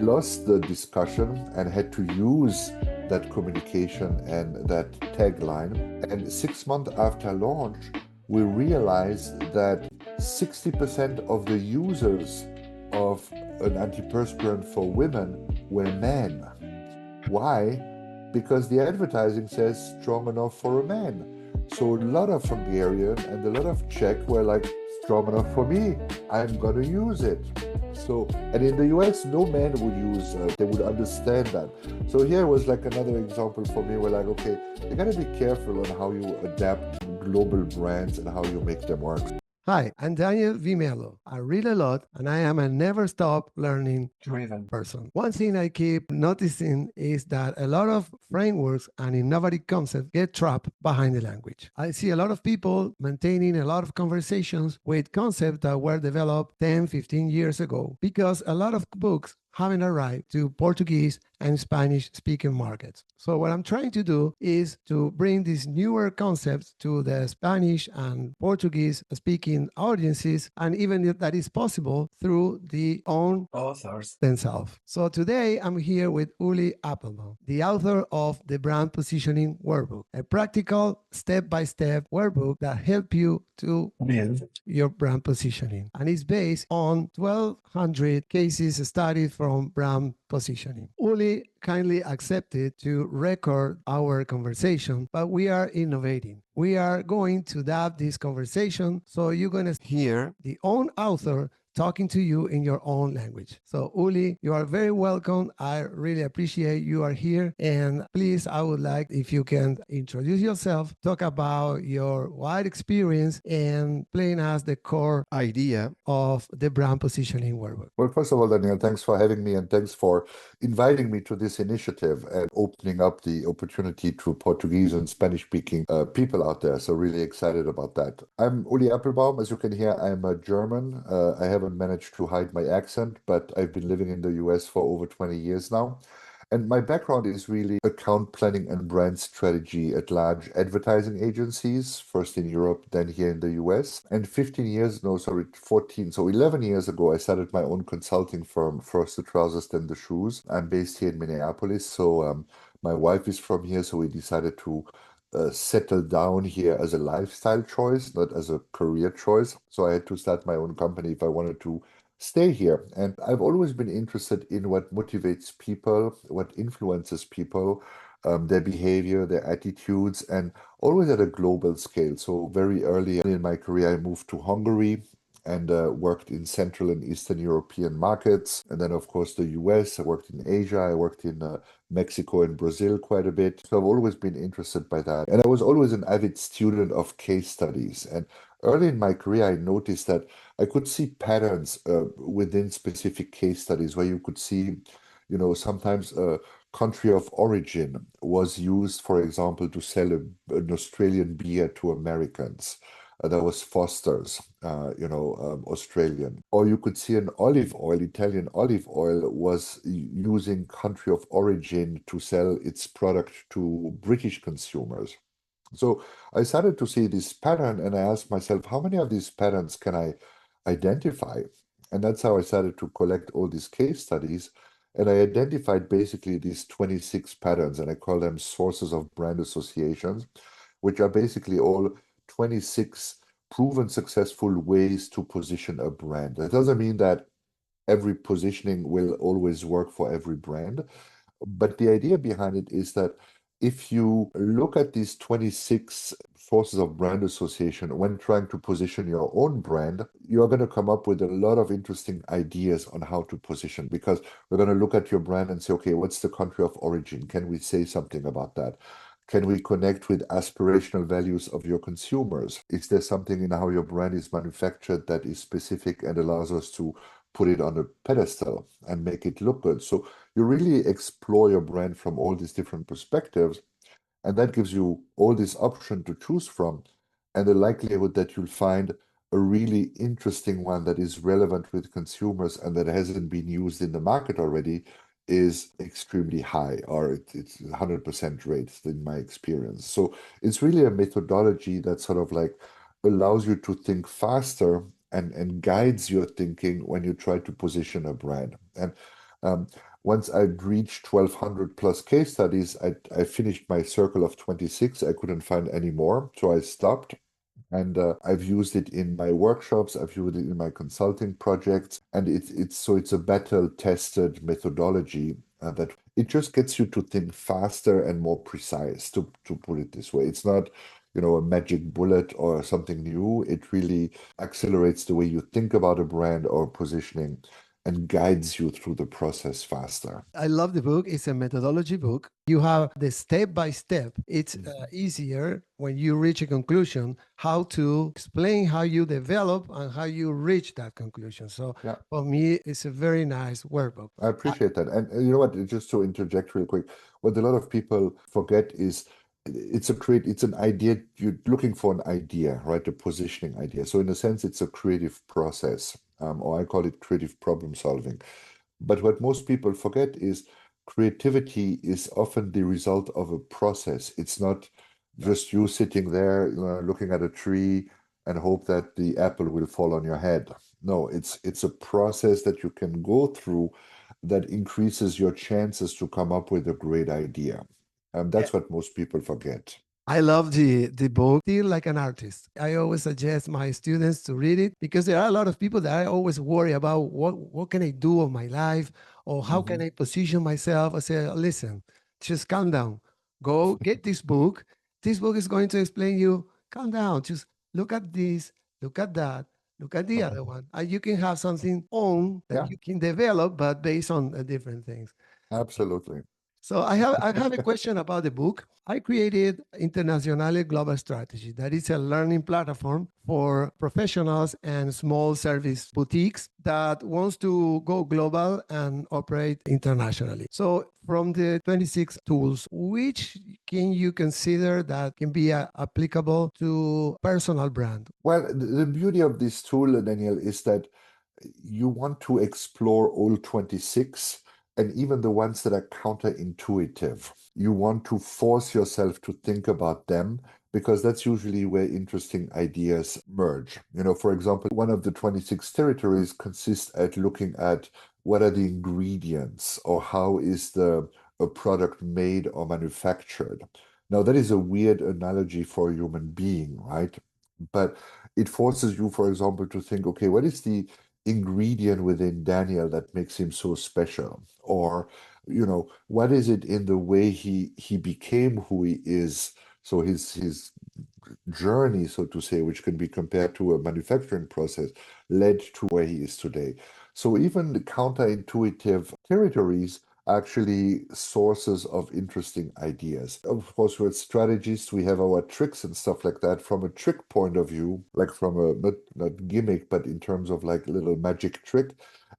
lost the discussion and had to use that communication and that tagline. And 6 months after launch, we realized that 60% of the users of an antiperspirant for women were men. Why? Because the advertising says strong enough for a man. So a lot of Hungarian and a lot of Czech were like, strong enough for me, I'm gonna use it. So, and in the US, no man would use, they would understand that. So here was like another example for me where like, okay, you gotta be careful on how you adapt global brands and how you make them work. Hi, I'm Daniel Vimelo. I read a lot and I am a never stop learning driven person. One thing I keep noticing is that a lot of frameworks and innovative concepts get trapped behind the language. I see a lot of people maintaining a lot of conversations with concepts that were developed 10, 15 years ago because a lot of books haven't arrived to Portuguese and Spanish speaking markets. So what I'm trying to do is to bring these newer concepts to the Spanish and Portuguese speaking audiences, and even if that is possible through the own authors themselves. So today I'm here with Ulli Appelbaum, the author of the Brand Positioning Workbook, a practical step-by-step workbook that helps you to build your brand positioning. And it's based on 1,200 cases studied from brand positioning. Ulli kindly accepted to record our conversation, but we are innovating. We are going to adapt this conversation so you're going to hear the own author talking to you in your own language. So Ulli, you are very welcome. I really appreciate you are here. And please, I would like if you can introduce yourself, talk about your wide experience and explain us the core idea of the brand positioning workbook. Well, first of all, Daniel, thanks for having me and thanks for inviting me to this initiative and opening up the opportunity to Portuguese and Spanish-speaking people out there. So really excited about that. I'm Ulli Appelbaum. As you can hear, I'm a German. I haven't managed to hide my accent, but I've been living in the US for over 20 years now. And my background is really account planning and brand strategy at large advertising agencies, first in Europe, then here in the US. And 11 years ago, I started my own consulting firm, First the Trousers, then the Shoes. I'm based here in Minneapolis. So my wife is from here, so we decided to settle down here as a lifestyle choice, not as a career choice. So I had to start my own company if I wanted to stay here. And I've always been interested in what motivates people, what influences people, their behavior, their attitudes, and always at a global scale. So very early in my career, I moved to Hungary and worked in Central and Eastern European markets. And then, of course, the US. I worked in Asia. I worked in Mexico and Brazil quite a bit. So I've always been interested by that. And I was always an avid student of case studies. And early in my career, I noticed that I could see patterns within specific case studies where you could see, sometimes a country of origin was used, for example, to sell an Australian beer to Americans. That was Foster's, Australian. Or you could see an olive oil, Italian olive oil was using country of origin to sell its product to British consumers. So I started to see this pattern and I asked myself, how many of these patterns can I identify? And that's how I started to collect all these case studies. And I identified basically these 26 patterns, and I call them sources of brand associations, which are basically all 26 proven successful ways to position a brand. That doesn't mean that every positioning will always work for every brand, but the idea behind it is that if you look at these 26 sources of brand association when trying to position your own brand, you're going to come up with a lot of interesting ideas on how to position, because we're going to look at your brand and say, okay, what's the country of origin? Can we say something about that? Can we connect with aspirational values of your consumers? Is there something in how your brand is manufactured that is specific and allows us to put it on a pedestal and make it look good? So you really explore your brand from all these different perspectives, and that gives you all this option to choose from, and the likelihood that you'll find a really interesting one that is relevant with consumers and that hasn't been used in the market already is extremely high, or it's 100% rate in my experience. So it's really a methodology that sort of like allows you to think faster and guides your thinking when you try to position a brand. And once I'd reached 1,200 plus case studies, I finished my circle of 26. I couldn't find any more, so I stopped. And I've used it in my workshops, I've used it in my consulting projects, and it's a battle-tested methodology that it just gets you to think faster and more precise, to put it this way. It's not, a magic bullet or something new. It really accelerates the way you think about a brand or positioning and guides you through the process faster. I love the book. It's a methodology book. You have the step by step. It's easier when you reach a conclusion how to explain how you develop and how you reach that conclusion. So Yeah. for me, it's a very nice workbook. I appreciate that. And you know what, just to interject real quick, what a lot of people forget is it's an idea, you're looking for an idea, right? A positioning idea. So in a sense, it's a creative process, or I call it creative problem solving. But what most people forget is creativity is often the result of a process. It's not just you sitting there, looking at a tree and hope that the apple will fall on your head. No, it's a process that you can go through that increases your chances to come up with a great idea. And that's what most people forget. I love the book, Feel Like an Artist. I always suggest my students to read it because there are a lot of people that I always worry about what can I do of my life or how can Hmm. I position myself. I say, listen, just calm down. Go get this book. This book is going to explain you, calm down. Just look at this, look at that, look at the other one. And you can have something own that Yeah, you can develop, but based on different things. absolutely. So I have a question about the book. I created Internazionale Global Strategy. That is a learning platform for professionals and small service boutiques that wants to go global and operate internationally. So from the 26 tools, which can you consider that can be applicable to personal brand? Well, the beauty of this tool, Daniel, is that you want to explore all 26 and even the ones that are counterintuitive. You want to force yourself to think about them because that's usually where interesting ideas merge. For example, one of the 26 territories consists at looking at what are the ingredients or how is a product made or manufactured. Now, that is a weird analogy for a human being, right? But it forces you, for example, to think, okay, what is the ingredient within Daniel that makes him so special? Or, what is it in the way he became who he is? So his journey, so to say, which can be compared to a manufacturing process, led to where he is today. So even the counterintuitive territories are actually sources of interesting ideas. Of course, with strategists, we have our tricks and stuff like that. From a trick point of view, like from a not gimmick, but in terms of like a little magic trick,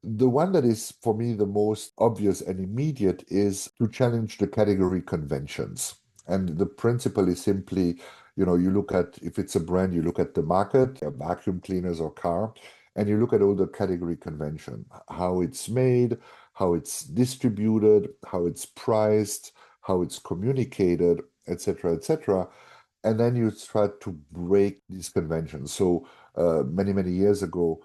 the one that is for me the most obvious and immediate is to challenge the category conventions. And the principle is simply, you look at, if it's a brand, you look at the market, vacuum cleaners or car, and you look at all the category convention, how it's made, how it's distributed, how it's priced, how it's communicated, etc., etc. And then you try to break these conventions. So many, many years ago,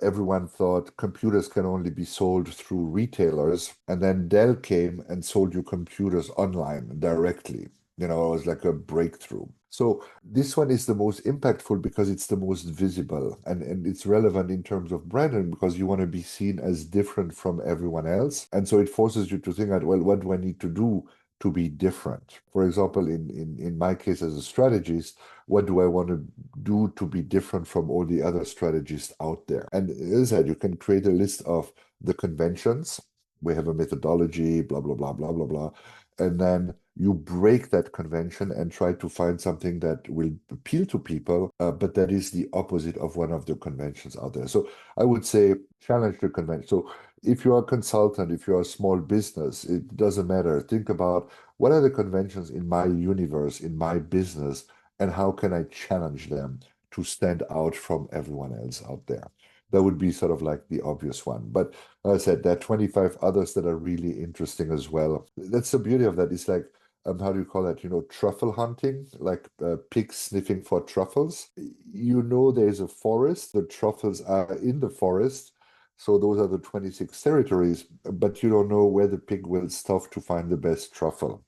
everyone thought computers can only be sold through retailers. And then Dell came and sold you computers online directly. It was like a breakthrough. So this one is the most impactful because it's the most visible and it's relevant in terms of branding because you want to be seen as different from everyone else. And so it forces you to think out, well, what do I need to do to be different? For example, in my case as a strategist, what do I want to do to be different from all the other strategists out there? And as I said, you can create a list of the conventions. We have a methodology, blah, blah, blah, blah, blah, blah. And then you break that convention and try to find something that will appeal to people, but that is the opposite of one of the conventions out there. So I would say challenge the convention. So if you're a consultant, if you're a small business, it doesn't matter. Think about what are the conventions in my universe, in my business, and how can I challenge them to stand out from everyone else out there? That would be sort of like the obvious one. But as I said, there are 25 others that are really interesting as well. That's the beauty of that. It's like, how do you call that? Truffle hunting, like pigs sniffing for truffles. There's a forest, the truffles are in the forest, So those are the 26 territories, but you don't know where the pig will stuff to find the best truffle.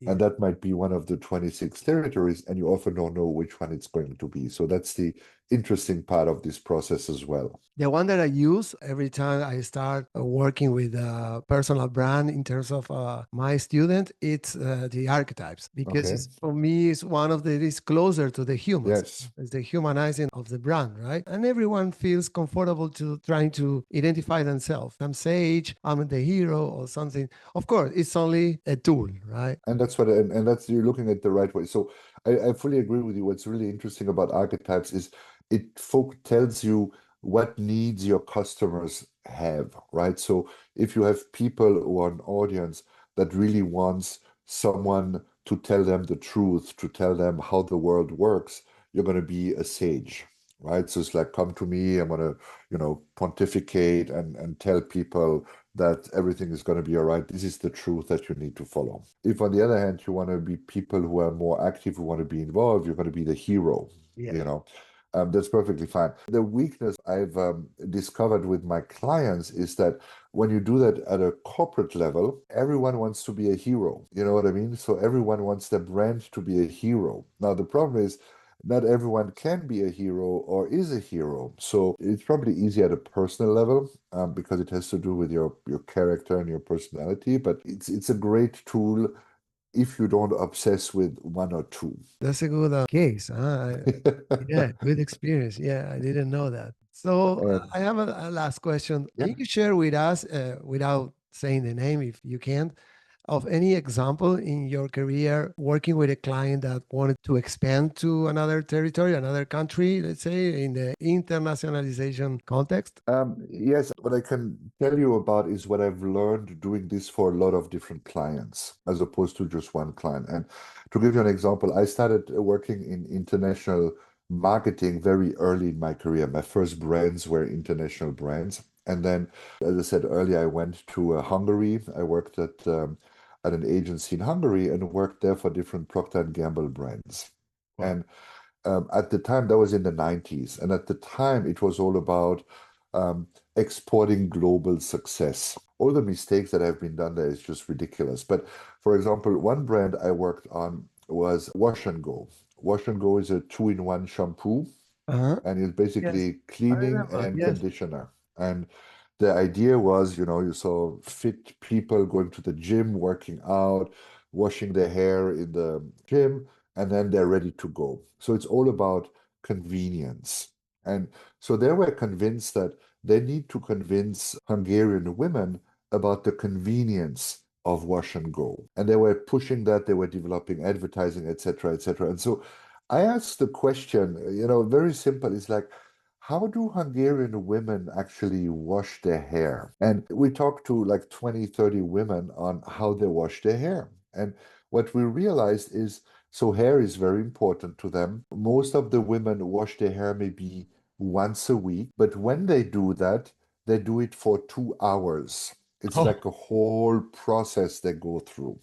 And Yeah. that might be one of the 26 territories, and you often don't know which one it's going to be. So that's the interesting part of this process as well. The one that I use every time I start working with a personal brand in terms of my student, it's the archetypes because Okay. it's for me it's one of the it is closer to the humans. Yes. It's the humanizing of the brand, right? And everyone feels comfortable to trying to identify themselves. I'm Sage, I'm the hero or something. Of course, it's only a tool, right? And that's what, and that's you're looking at the right way. So I fully agree with you. What's really interesting about archetypes is it folk tells you what needs your customers have, right? So if you have people or an audience that really wants someone to tell them the truth, to tell them how the world works, you're going to be a sage, right? So it's like, come to me, I'm going to, pontificate and tell people that everything is going to be all right. This is the truth that you need to follow. If, on the other hand, you want to be people who are more active, who want to be involved, you're going to be the hero, Yeah. you know. That's perfectly fine. The weakness I've discovered with my clients is that when you do that at a corporate level, everyone wants to be a hero. You know what I mean? So everyone wants their brand to be a hero. Now, the problem is not everyone can be a hero or is a hero. So it's probably easy at a personal level because it has to do with your character and your personality. But it's a great tool if you don't obsess with one or two. That's a good case. Yeah, good experience. Yeah, I didn't know that. So And I have a last question. yeah. Can you share with us, without saying the name if you can, of any example in your career working with a client that wanted to expand to another territory, another country, let's say in the internationalization context? Yes, what I can tell you about is what I've learned doing this for a lot of different clients, as opposed to just one client. And to give you an example, I started working in international marketing very early in my career. My first brands were international brands. And then, as I said earlier, I went to Hungary. I worked at an agency in Hungary and worked there for different Procter& and Gamble brands. Wow. And at the time, that was in the 90s. And at the time, it was all about exporting global success. All the mistakes that have been done there is just ridiculous. But for example, one brand I worked on was Wash and Go. Wash and Go is a two-in-one shampoo, Uh-huh. and it's Yes, basically I cleaning remember. and Yes. conditioner. And the idea was, you saw fit people going to the gym, working out, washing their hair in the gym, and then they're ready to go. So it's all about convenience. And so they were convinced that they need to convince Hungarian women about the convenience of wash and go. And they were pushing that, they were developing advertising, etc., etc. And so I asked the question, very simple. It's like, how do Hungarian women actually wash their hair? And we talked to like 20, 30 women on how they wash their hair. And what we realized is so hair is very important to them. Most of the women wash their hair maybe once a week, but when they do that, they do it for 2 hours. It's Oh, like a whole process they go through.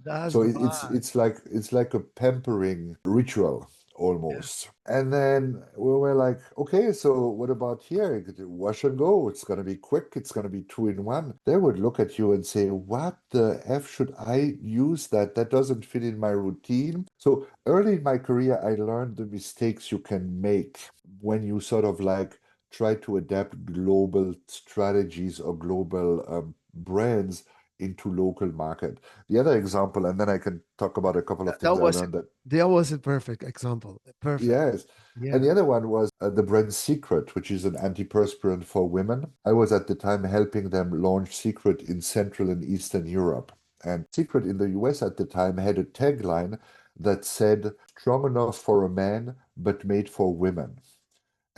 that's So it's why. it's like it's like a pampering ritual Yeah. almost. And then we were like, okay, so what about here? You could wash and go. It's gonna be quick. It's gonna be two in one. They would look at you and say, what the F should I use that? That doesn't fit in my routine. So early in my career, I learned the mistakes you can make when you sort of like try to adapt global strategies or global brands into local market. The other example, and then I can talk about a couple of That things I was it. learned that, That was a perfect example. Perfect. yes. And Yeah. the other one was the brand Secret, which is an antiperspirant for women. I was at the time helping them launch Secret in Central and Eastern Europe. And Secret in the US at the time had a tagline that said, strong enough for a man, but made for women.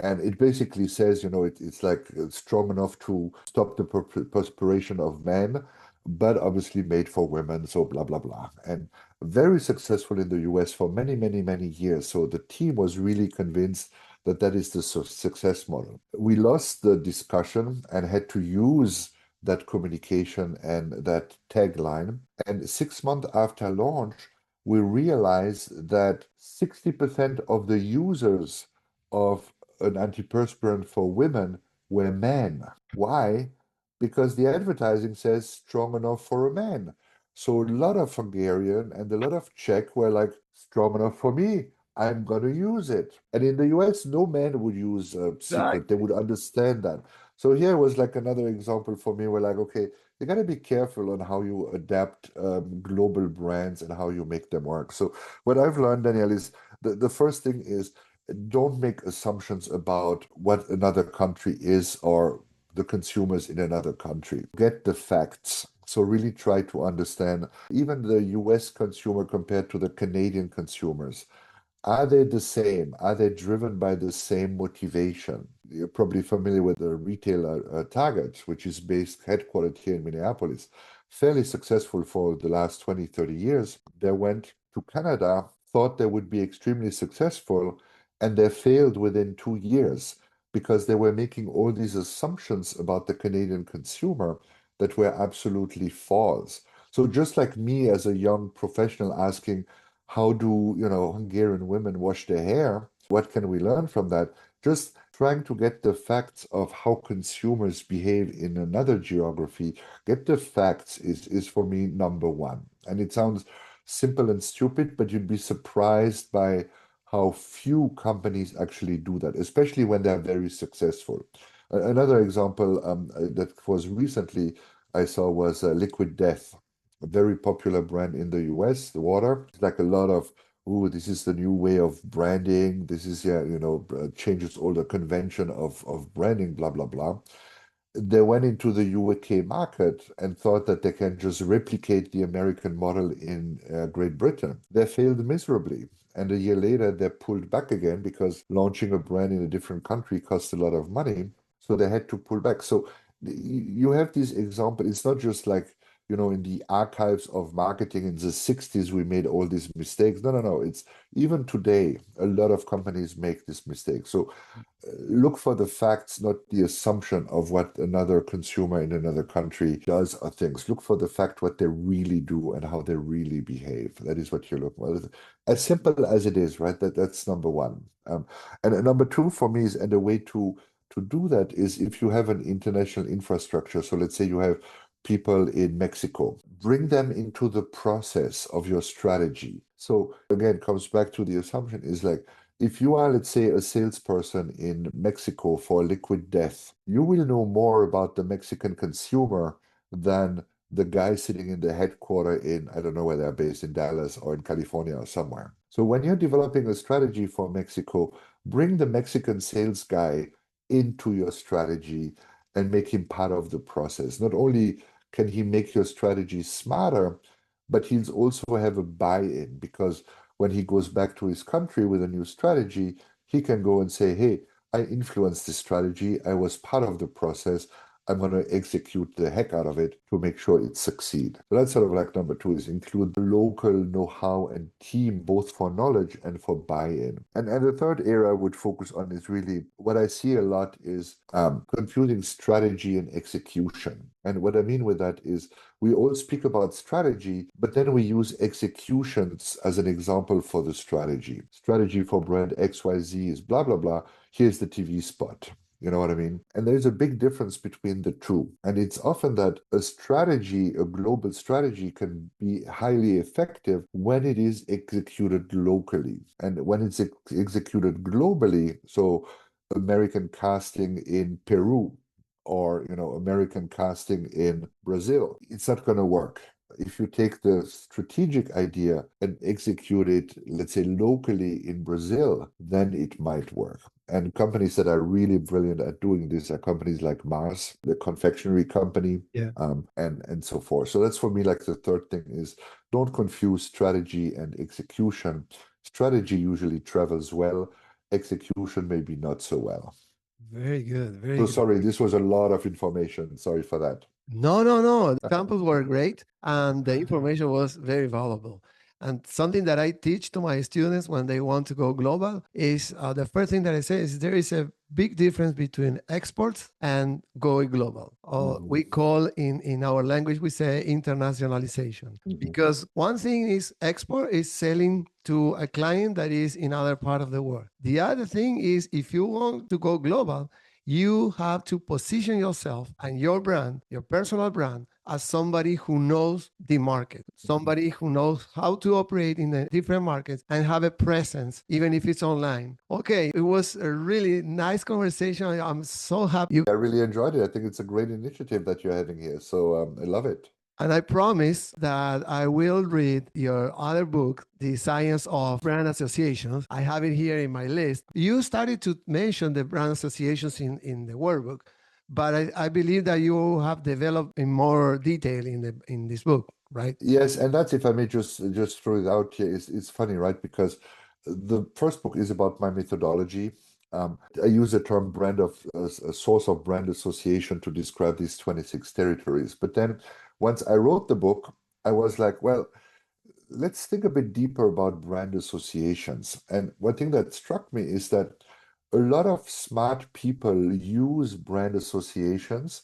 And it basically says, it's like strong enough to stop the perspiration of men, but obviously made for women, so blah, blah, blah. And very successful in the US for many, many, many years. So the team was really convinced that that is the success model. We lost the discussion and had to use that communication and that tagline. And 6 months after launch, we realized that 60% of the users of an antiperspirant for women were men. Why? Because the advertising says strong enough for a man. So a lot of Hungarian and a lot of Czech were like, strong enough for me. I'm gonna use it. And in the US, no man would use a secret. They Exactly. would understand that. So here was like another example for me where like, okay, you gotta be careful on how you adapt global brands and how you make them work. So what I've learned, Danielle, is the first thing is don't make assumptions about what another country is or the consumers in another country. Get the facts. So really try to understand even the US consumer compared to the Canadian consumers. Are they the same? Are they driven by the same motivation? You're probably familiar with the retailer Target, which is based headquartered here in Minneapolis. Fairly successful for the last 20, 30 years. They went to Canada, thought they would be extremely successful, and they failed within 2 years because they were making all these assumptions about the Canadian consumer that were absolutely false. So just like me as a young professional asking, how do, Hungarian women wash their hair? What can we learn from that? Just trying to get the facts of how consumers behave in another geography, get the facts is for me number one. And it sounds simple and stupid, but you'd be surprised by how few companies actually do that, especially when they're very successful. Another example that was recently I saw was Liquid Death, a very popular brand in the US, the water. It's like a lot of, oh, this is the new way of branding. This is, yeah, changes all the convention of branding, blah, blah, blah. They went into the UK market and thought that they can just replicate the American model in Great Britain. They failed miserably. And a year later, they pulled back again because launching a brand in a different country costs a lot of money. So they had to pull back. So you have these examples. It's not just like, in the archives of marketing in the 60s, we made all these mistakes. No, no, no. It's even today, a lot of companies make this mistake. So look for the facts, not the assumption of what another consumer in another country does or thinks. Look for the fact what they really do and how they really behave. That is what you're looking for. As simple as it is, right? That's number one. And number two for me is, and a way to do that is if you have an international infrastructure. So let's say you have people in Mexico, bring them into the process of your strategy. So again, comes back to the assumption is like, if you are, let's say, a salesperson in Mexico for Liquid Death, you will know more about the Mexican consumer than the guy sitting in the headquarters in, I don't know where they're based, in Dallas or in California or somewhere. So when you're developing a strategy for Mexico, bring the Mexican sales guy into your strategy and make him part of the process. Not only can he make your strategy smarter, but he'll also have a buy-in because when he goes back to his country with a new strategy, he can go and say, hey, I influenced this strategy. I was part of the process. I'm going to execute the heck out of it to make sure it succeeds. So that's sort of like number two is include the local know-how and team, both for knowledge and for buy-in. And the third area I would focus on is really what I see a lot is confusing strategy and execution. And what I mean with that is we all speak about strategy, but then we use executions as an example for the strategy. Strategy for brand XYZ is blah, blah, blah. Here's the TV spot. You know what I mean? And there's a big difference between the two. And it's often that a strategy, a global strategy, can be highly effective when it is executed locally. And when it's executed globally, so American casting in Peru or American casting in Brazil, it's not going to work. If you take the strategic idea and execute it, let's say locally in Brazil, then it might work. And companies that are really brilliant at doing this are companies like Mars, the confectionery company, Yeah. and so forth. So that's for me like the third thing is don't confuse strategy and execution. Strategy usually travels well, execution maybe not so well. Very good. Very So good. sorry, this was a lot of information. Sorry for that. No, no, no. The samples were great and the information was very valuable. And something that I teach to my students when they want to go global is the first thing that I say is there is a big difference between exports and going global. We call in our language, we say internationalization. Because one thing is export is selling to a client that is in other part of the world. The other thing is if you want to go global, You have to position yourself and your brand, your personal brand, as somebody who knows the market, somebody who knows how to operate in the different markets and have a presence, even if it's online. Okay, it was a really nice conversation. I'm so happy. I really enjoyed it. I think it's a great initiative that you're having here. So I love it. And I promise that I will read your other book, The Science of Brand Associations. I have it here in my list. You started to mention the brand associations in the workbook, but I believe that you have developed in more detail in this book, right? Yes, and that's, if I may just throw it out here, it's funny, right? Because the first book is about my methodology. I use the term a source of brand association to describe these 26 territories. But then once I wrote the book, I was like, well, let's think a bit deeper about brand associations. And one thing that struck me is that a lot of smart people use brand associations,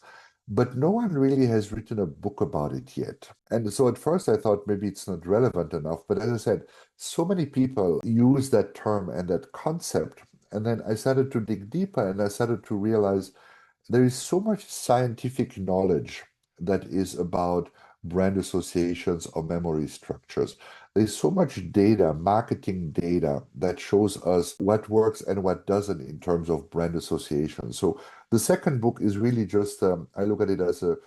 but no one really has written a book about it yet. And so at first I thought maybe it's not relevant enough. But as I said, so many people use that term and that concept. And then I started to dig deeper and I started to realize there is so much scientific knowledge that is about brand associations or memory structures. There's so much data, marketing data, that shows us what works and what doesn't in terms of brand association. So the second book is really just, I look at it as a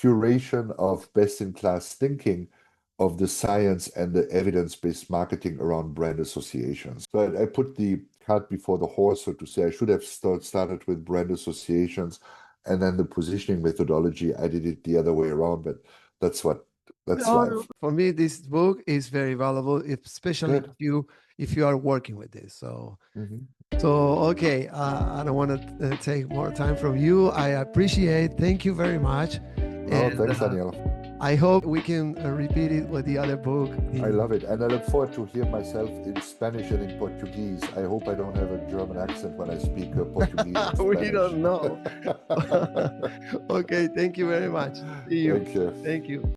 curation of best-in-class thinking of the science and the evidence-based marketing around brand associations. So I put the cart before the horse, so to say. I should have started with brand associations and then the positioning methodology. I did it the other way around, but that's life. For me, this book is very valuable, especially Good. if you are working with this. So Mhm. okay, I don't want to take more time from you. I appreciate. Thank you very much. Oh, And thanks, Daniel. I hope we can repeat it with the other book. I love it. And I look forward to hear myself in Spanish and in Portuguese. I hope I don't have a German accent when I speak Portuguese and Spanish. We don't know. Okay, thank you very much. See you. Thank you. Thank you.